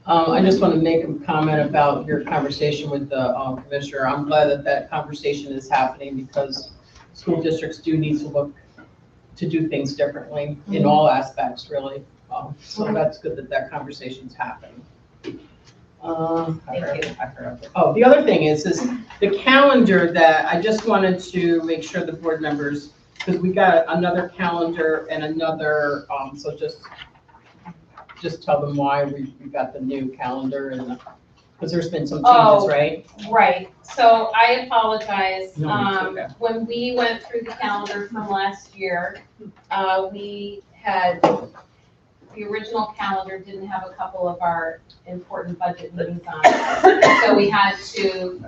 B: I just want to make a comment about your conversation with the commissioner. I'm glad that that conversation is happening because school districts do need to look to do things differently in all aspects, really. So that's good that that conversation's happening. Oh, the other thing is the calendar that I just wanted to make sure the board members, because we got another calendar and another, so just tell them why we got the new calendar and because there's been some changes, right?
G: Right. So I apologize.
B: No, it's okay.
G: When we went through the calendar from last year, we had, the original calendar didn't have a couple of our important budget meetings on it. So we had to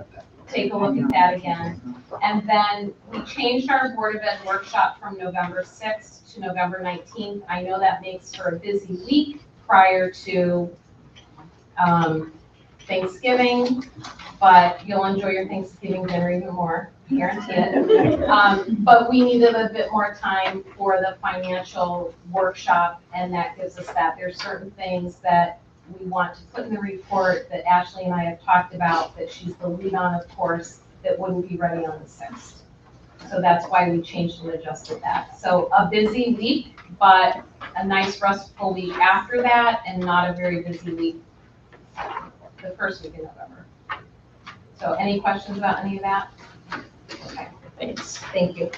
G: take a look at that again. And then we changed our Board of Ed workshop from November 6th to November 19th. I know that makes for a busy week prior to Thanksgiving, but you'll enjoy your Thanksgiving dinner even more, guarantee it. But we needed a bit more time for the financial workshop, and that gives us that. There's certain things that we want to put in the report that Ashley and I have talked about, that she's the lead on, of course, that wouldn't be ready on the 6th. So that's why we changed and adjusted that. So a busy week, but a nice restful week after that, and not a very busy week the first week in November. So any questions about any of that? Okay,
B: Thanks.
G: thank you.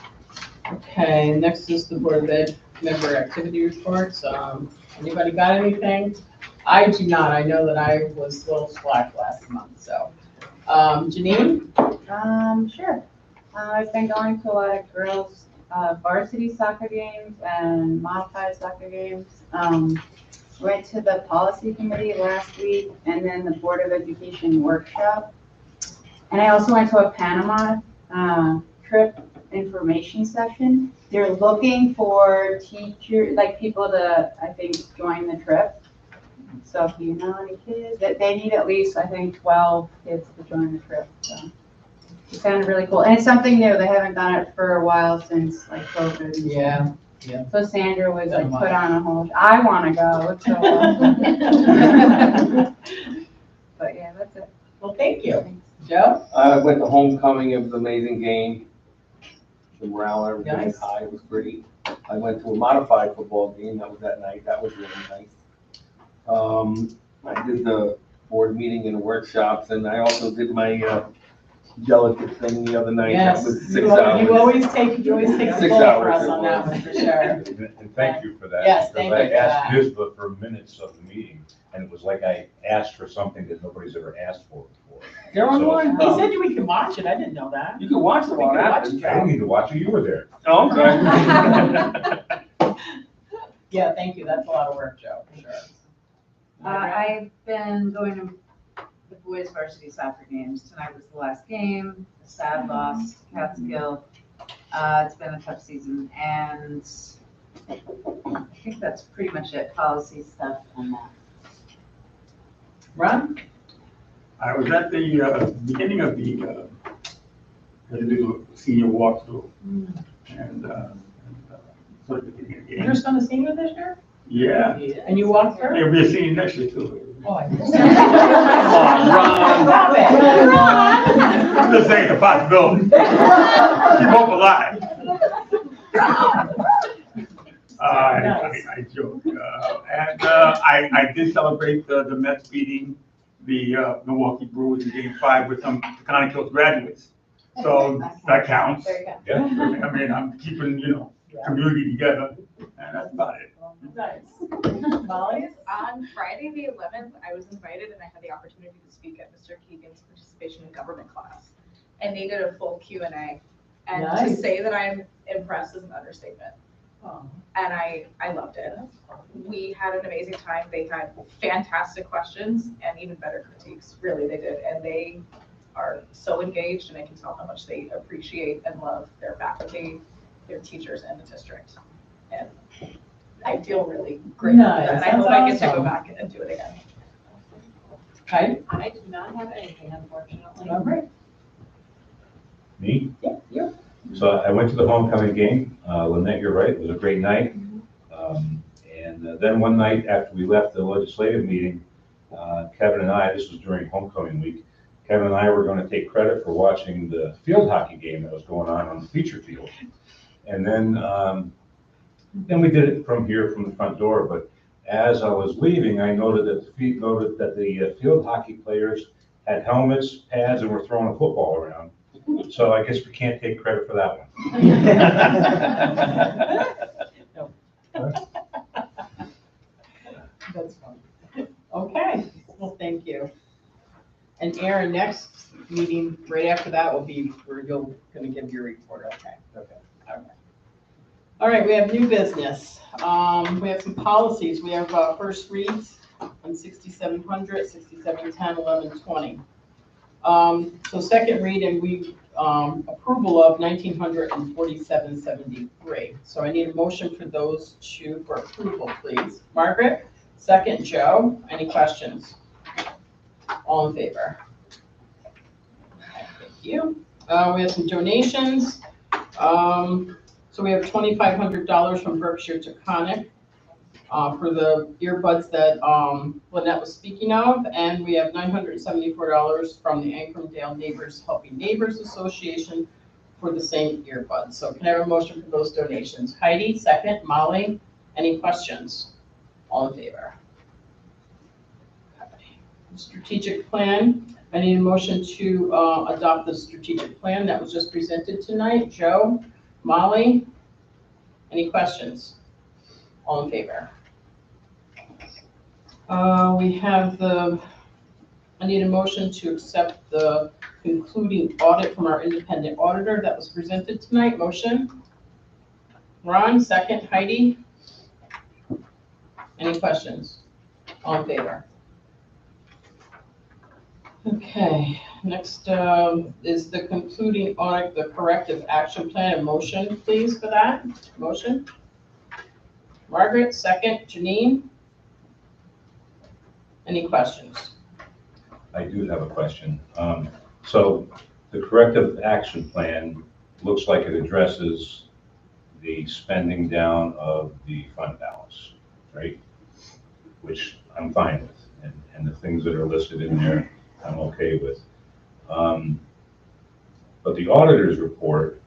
B: Okay, next is the Board of Ed member activity reports. Anybody got anything? I do not. I know that I was a little slack last month, so. Janine?
M: Sure. I've been going to a lot of girls' varsity soccer games and modified soccer games. Went to the policy committee last week and then the Board of Education workshop. And I also went to a Panama trip information session. They're looking for teachers, like people to, I think, join the trip. So if you know any kids, they need at least, I think, 12 kids to join the trip. So it sounded really cool. And it's something new. They haven't done it for a while since like COVID.
B: Yeah.
M: So Sandra was like put on a hold. I want to go. It's so awesome. But yeah, that's it.
B: Well, thank you. Joe?
I: I went to homecoming. It was an amazing game. The morale, everything was
B: Nice.
I: high. It was pretty. I went to a modified football game. That was that night. That was really nice. I did the board meeting and the workshops, and I also did my delicate thing the other night.
B: Yes.
I: That was 6
B: You
I: hours.
B: always take the
I: 6
B: bull for
I: hours
B: us
I: it
B: on that
I: was.
B: one, for sure.
N: And thank you for that.
B: Yes, thank you
N: Because
B: for
N: I asked
B: that.
N: NISBA for minutes of the meeting, and it was like I asked for something that nobody's ever asked for before.
B: They're online. He
N: So-
B: said we can watch it. I didn't know that.
I: You can watch them
B: We
I: on
B: can
I: that.
B: watch it,
N: I didn't need to watch it, you were there.
I: Oh, okay.
B: Yeah, thank you. That's a lot of work, Joe, for sure.
O: I've been going to the boys varsity soccer games. Tonight was the last game, a sad loss to Catskill. It's been a tough season, and I think that's pretty much it, policy stuff on that.
B: Ron?
A: I was at the beginning of the individual senior walkthrough, and sort of the beginning of the
B: You're
A: game.
B: son a senior this year?
A: Yeah,
B: And you walked through?
A: he'll be a senior next year too.
B: Oh, I missed
A: Ron.
B: Stop it.
A: I'm just saying the possibility. Keep hope alive. I joke. And I did celebrate the Mets beating the Milwaukee Brewers in Game 5 with some Connie Hills graduates. So that counts.
G: There you go.
N: Yeah.
A: I mean, I'm keeping, community together, and that's about it.
B: Nice. Molly?
P: On Friday, the 11th, I was invited and I had the opportunity to speak at Mr. Keegan's participation in government class. And they did a full Q&A. And to
B: Nice.
P: say that I'm impressed is an understatement. and I loved it. We had an amazing time. They had fantastic questions and even better critiques. Really, they did. And they are so engaged, and I can tell how much they appreciate and love their faculty, their teachers, and the district. And I feel really great about that. And I hope I get to go back and do it again.
B: Okay.
C: I do not have anything, unfortunately.
B: All right.
N: Me?
B: Yeah, you.
N: So I went to the homecoming game. Lynette, you're right, it was a great night. And then one night after we left the legislative meeting, Kevin and I, this was during homecoming week, Kevin and I were going to take credit for watching the field hockey game that was going on the feature field. And then we did it from here, from the front door. But as I was leaving, I noted that the field hockey players had helmets, pads, and were throwing a football around. So I guess we can't take credit for that one.
B: That's fun. Okay, well, thank you. And Aaron, next meeting, right after that will be where you're gonna give your report, okay? Okay. All right. All right, we have new business. We have some policies. We have first reads on 6700, 6710, 1120. So second read, and we approval of 1900 and 4773. So I need a motion for those two for approval, please. Margaret, second. Joe, any questions? All in favor? Thank you. We have some donations. So we have $2,500 from Berkshire Taconic for the earbuds that Lynette was speaking of, and we have $974 from the Ancrumdale Neighbors Helping Neighbors Association for the same earbuds. So can I have a motion for those donations? Heidi, second. Molly, any questions? All in favor? Strategic plan. I need a motion to adopt the strategic plan that was just presented tonight. Joe, Molly, any questions? All in favor? We have I need a motion to accept the concluding audit from our independent auditor that was presented tonight. Motion? Ron, second. Heidi? Any questions? All in favor? Okay, next is the concluding audit, the corrective action plan. A motion, please, for that. Motion? Margaret, second. Janine? Any questions?
N: I do have a question. So the corrective action plan looks like it addresses the spending down of the fund balance, right? Which I'm fine with, and the things that are listed in there, I'm okay with. But the auditor's report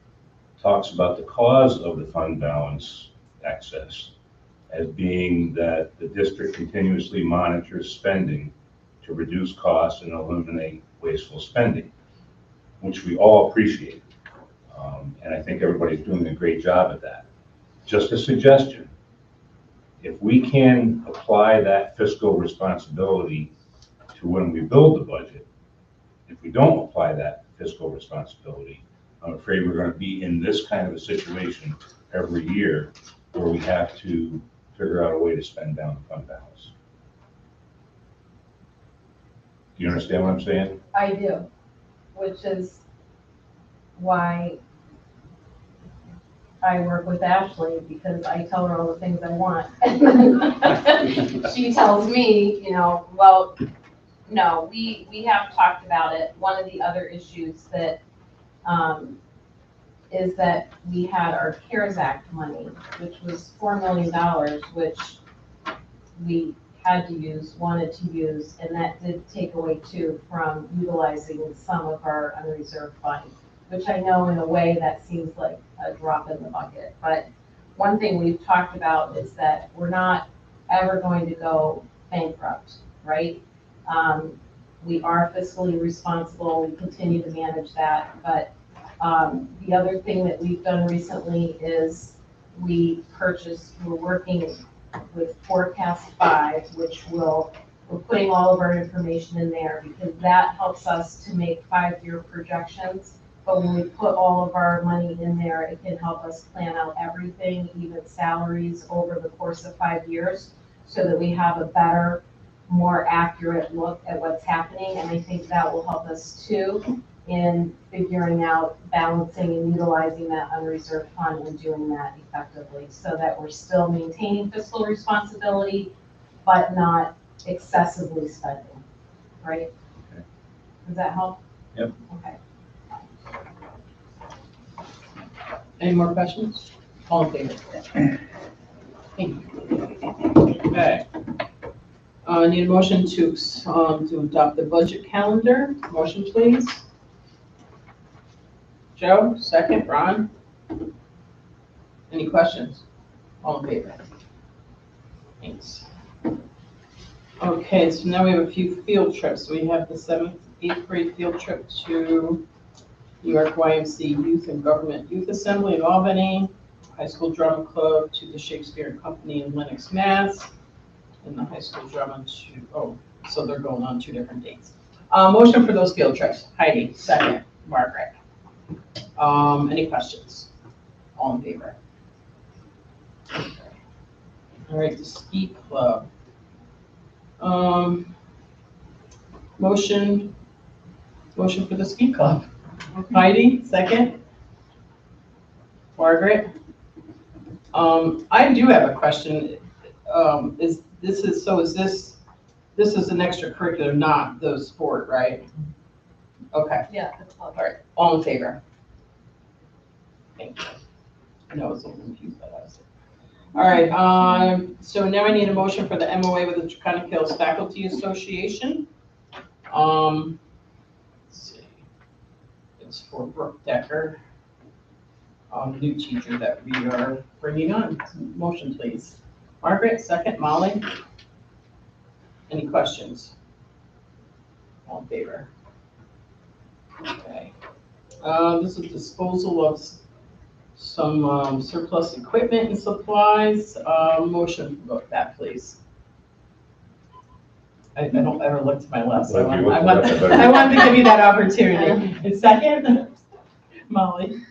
N: talks about the cause of the fund balance excess as being that the district continuously monitors spending to reduce costs and eliminate wasteful spending, which we all appreciate. And I think everybody's doing a great job at that. Just a suggestion, if we can apply that fiscal responsibility to when we build the budget, if we don't apply that fiscal responsibility, I'm afraid we're going to be in this kind of a situation every year where we have to figure out a way to spend down the fund balance. Do you understand what I'm saying?
G: I do, which is why I work with Ashley, because I tell her all the things I want. And she tells me, well, no, we have talked about it. One of the other issues that is that we had our CARES Act money, which was $4 million, which we had to use, wanted to use, and that did take away too from utilizing some of our unreserved funds, which I know in a way that seems like a drop in the bucket. But one thing we've talked about is that we're not ever going to go bankrupt, right? We are fiscally responsible, we continue to manage that, but the other thing that we've done recently is we're working with Forecast 5, which we're putting all of our information in there because that helps us to make 5-year projections,
Q: but when we put all of our money in there, it can help us plan out everything, even salaries over the course of 5 years, so that we have a better, more accurate look at what's happening. And I think that will help us too in figuring out balancing and utilizing that unreserved fund and doing that effectively, so that we're still maintaining fiscal responsibility, but not excessively spending, right?
N: Okay.
Q: Does that help?
N: Yep.
Q: Okay.
B: Any more questions? All in favor? Thank you. Okay. I need a motion to adopt the budget calendar. Motion, please. Joe, second. Ron? Any questions? All in favor? Thanks. Okay, so now we have a few field trips. We have the 7th, 8th grade field trip to New York YMCA Youth and Government Youth Assembly in Albany, High School Drama Club to the Shakespeare Company in Lenox, Mass, and the High School Drama so they're going on 2 different dates. Motion for those field trips. Heidi, second. Margaret. Any questions? All in favor? Okay. All right, the ski club. Motion for the ski club. Heidi, second. Margaret. I do have a question. This is an extracurricular, not the sport, right? Okay.
Q: Yeah, the club.
B: All right, all in favor? Thank you. I know I was a little confused by that. All right, so now I need a motion for the MOA with the Draconic Hills Faculty Association. Let's see. It's for Brooke Decker, new teacher that we are bringing on. Motion, please. Margaret, second. Molly? Any questions? All in favor? Okay. This is disposal of some surplus equipment and supplies. Motion about that, please. I don't ever look to my left, so I wanted to give you that opportunity. And second, Molly,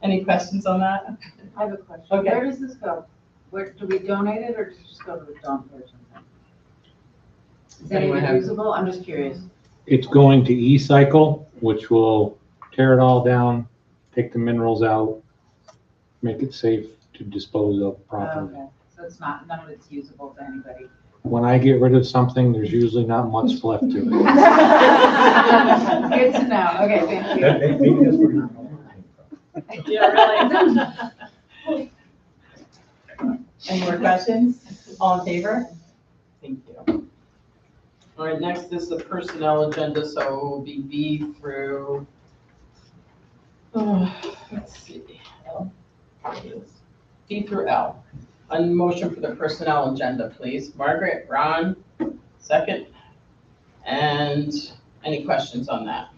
B: any questions on that?
O: I have a question.
B: Okay.
O: Where does this go? Where, do we donate it or does it just go to the dump or something? Is it
B: Anyone
O: even
B: have-
O: usable? I'm just curious.
R: It's going to E-Cycle, which will tear it all down, take the minerals out, make it safe to dispose of properly.
O: Okay, so it's not, none of it's usable to anybody.
R: When I get rid of something, there's usually not much left to it.
O: Good to know. Okay, thank you.
N: Maybe that's where you're
B: Yeah, really. Any more questions? All in favor? Thank you. All right, next is the personnel agenda, so it will be B through, let's see, L. B through L. A motion for the personnel agenda, please. Margaret, Ron, second. And any questions on that?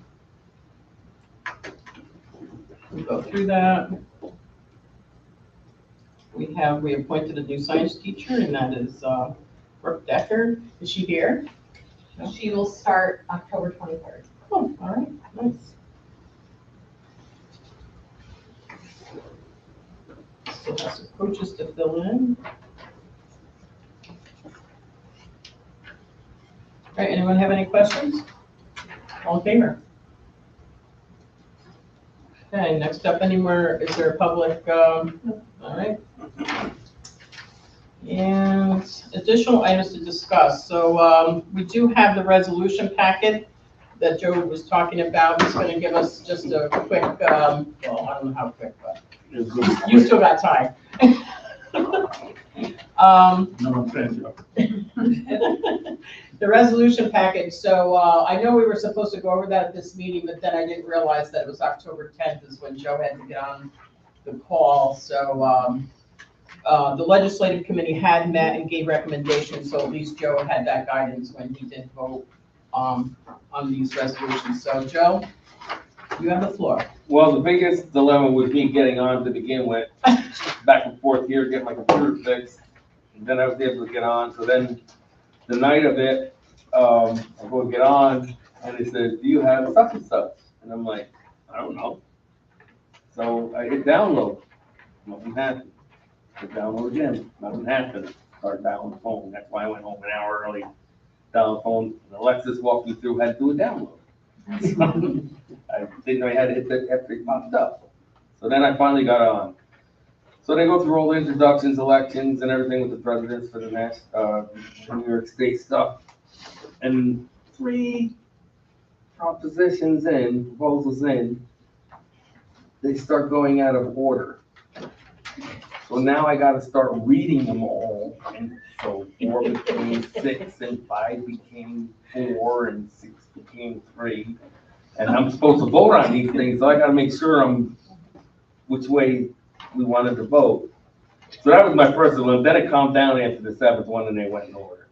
B: We'll go through that. We appointed a new science teacher, and that is Brooke Decker. Is she here? No?
Q: She will start October 23rd.
B: Oh, all right, nice. Still have some coaches to fill in. All right, anyone have any questions? All in favor? Okay, next up, is there a public, all right. And additional items to discuss. So we do have the resolution packet that Joe was talking about. He's going to give us just a quick, well, I don't know how quick, but you still got time.
A: No one says so.
B: The resolution package, so I know we were supposed to go over that at this meeting, but then I didn't realize that it was October 10th is when Joe had to get on the call. So the legislative committee had met and gave recommendations, so at least Joe had that guidance when he did vote on these resolutions. So Joe, you have the floor.
I: Well, the biggest dilemma was me getting on to begin with, back and forth here, get my computer fixed. And then I was able to get on. So then the night of it, I go to get on and it says, do you have such and such? And I'm like, I don't know. So I hit download, nothing happened. Hit download again, nothing happened. Start down the phone. That's why I went home an hour early. Down the phone, and Alexis walked me through how to do a download. I didn't know I had to hit that after it popped up. So then I finally got on. So they go through all the introductions, elections, and everything with the presidents for the next New York State stuff. And 3 propositions in, proposals in, they start going out of order. So now I gotta start reading them all, and so 4 became 6, and 5 became 4, and 6 became 3. And I'm supposed to vote on these things, so I gotta make sure which way we wanted to vote. So that was my first one. Then it calmed down after the 7th one, and they went in order.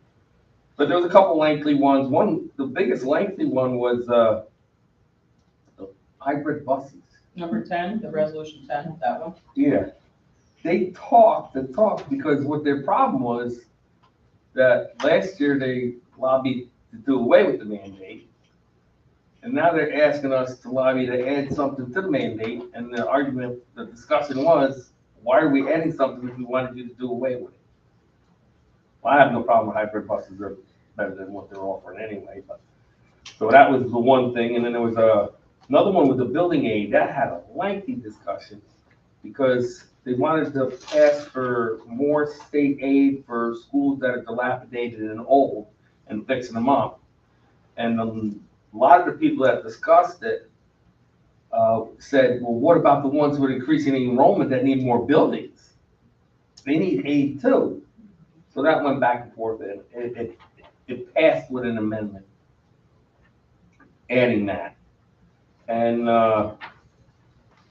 I: But there was a couple lengthy ones. The biggest lengthy one was the hybrid buses.
B: Number 10, the resolution 10, that one.
I: Yeah. They talked and talked because what their problem was that last year they lobbied to do away with the mandate. And now they're asking us to lobby to add something to the mandate. And the discussion was, why are we adding something if we wanted you to do away with it? Well, I have no problem with hybrid buses. They're better than what they're offering anyway. But so that was the one thing. And then there was another one with the building aid. That had a lengthy discussion because they wanted to pass for more state aid for schools that are dilapidated and old and fixing them up. And a lot of the people that discussed it said, well, what about the ones with increasing enrollment that need more buildings? They need aid too. So that went back and forth, and it passed with an amendment adding that. And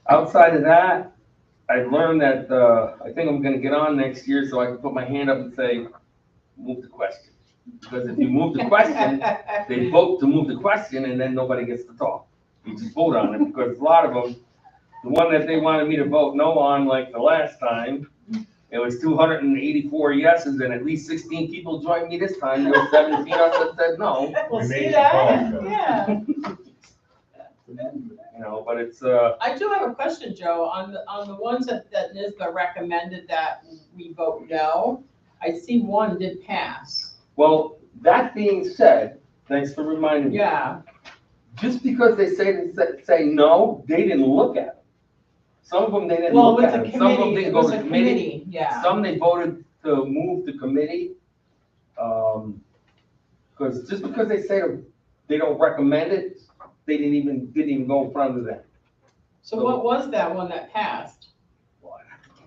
I: outside of that, I learned that I think I'm going to get on next year so I can put my hand up and say, move the question. Because if you move the question, they vote to move the question, and then nobody gets to talk. You just vote on it, because a lot of them, the one that they wanted me to vote no on, like the last time, it was 284 yeses, and at least 16 people joined me this time. There were 17 of us that said no.
B: We'll see that, yeah.
I: You know, but it's
B: I do have a question, Joe, on the ones that NISBA recommended that we vote no. I see one did pass.
I: Well, that being said, thanks for reminding me.
B: Yeah.
I: Just because they say no, they didn't look at them. Some of them they didn't look at them. Some of them didn't go to committee.
B: Yeah.
I: Some they voted to move to committee. Because just because they say they don't recommend it, they didn't even go in front of them.
B: So what was that one that passed? Do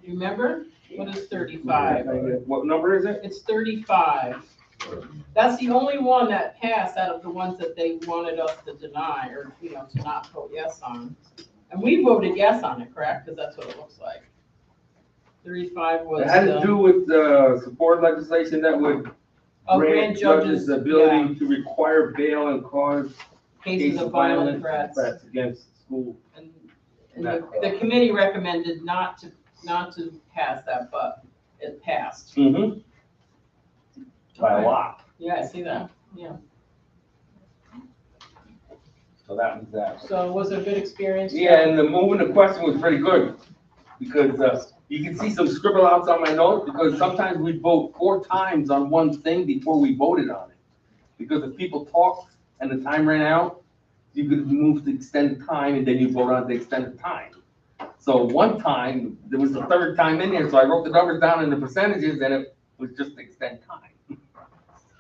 B: you remember? What is 35?
I: What number is it?
B: It's 35. That's the only one that passed out of the ones that they wanted us to deny or, to not vote yes on. And we voted yes on it, correct? Because that's what it looks like. 35 was.
I: It had to do with the support legislation that would grant judges the ability to require bail and cause
B: cases of violent threats
I: against school.
B: And the committee recommended not to pass that, but it passed.
I: Mm-hmm. By a lot.
B: Yeah, I see that, yeah.
I: So that was that.
B: So was it a good experience?
I: Yeah, and the moving the question was pretty good, because you can see some scribble outs on my notes, because sometimes we vote 4 times on one thing before we voted on it. Because if people talk and the time ran out, you could move to extended time, and then you vote on the extended time. So one time, there was the 3rd time in there, so I wrote the numbers down in the percentages, and it was just extend time.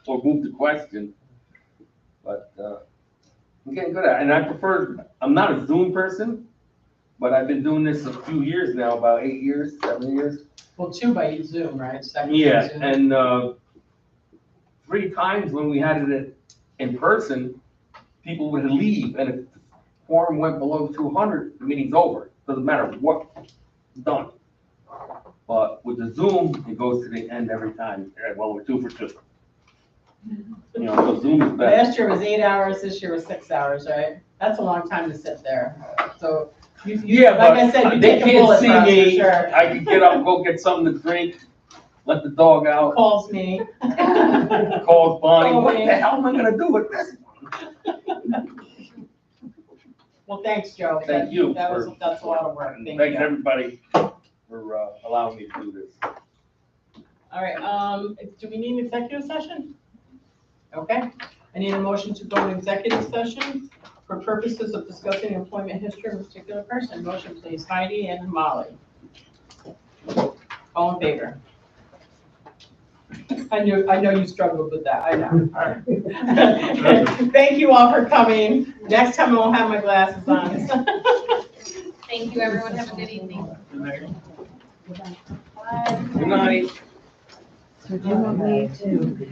I: Or move the question. But I'm getting good at it. And I'm not a Zoom person, but I've been doing this a few years now, about 8 years, 7 years.
B: Well, 2 by Zoom, right?
I: Yeah,
B: Zoom.
I: and 3 times when we had it in person, people would leave, and if the quorum went below 200, the meeting's over. Doesn't matter what, done. But with the Zoom, it goes to the end every time. Well, we're 2 for 2. So Zoom is better.
B: Last year was 8 hours, this year was 6 hours, right? That's a long time to sit there. So
I: Yeah,
B: like
I: but
B: I said, you
I: they
B: take a bullet
I: can't see
B: for us,
I: me.
B: for sure.
I: I can get up, go get something to drink, let the dog out.
B: Calls me.
I: Calls Bonnie.
B: Call
I: What
B: me.
I: the hell am I gonna do with this?
B: Well, thanks, Joe.
I: Thank you
B: That's a lot of work.
I: And
B: Thank
I: thanks
B: you.
I: everybody for allowing me to do this.
B: All right, do we need an executive session? Okay, I need a motion to go into executive session for purposes of discussing employment history of a particular person. Motion please, Heidi and Molly. All in favor? I know you struggled with that, I know. All right. Thank you all for coming. Next time I won't have my glasses on.
G: Thank you, everyone. Have a good evening.
I: Good night.
O: Good night. So do you want me to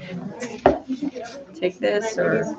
O: take this or?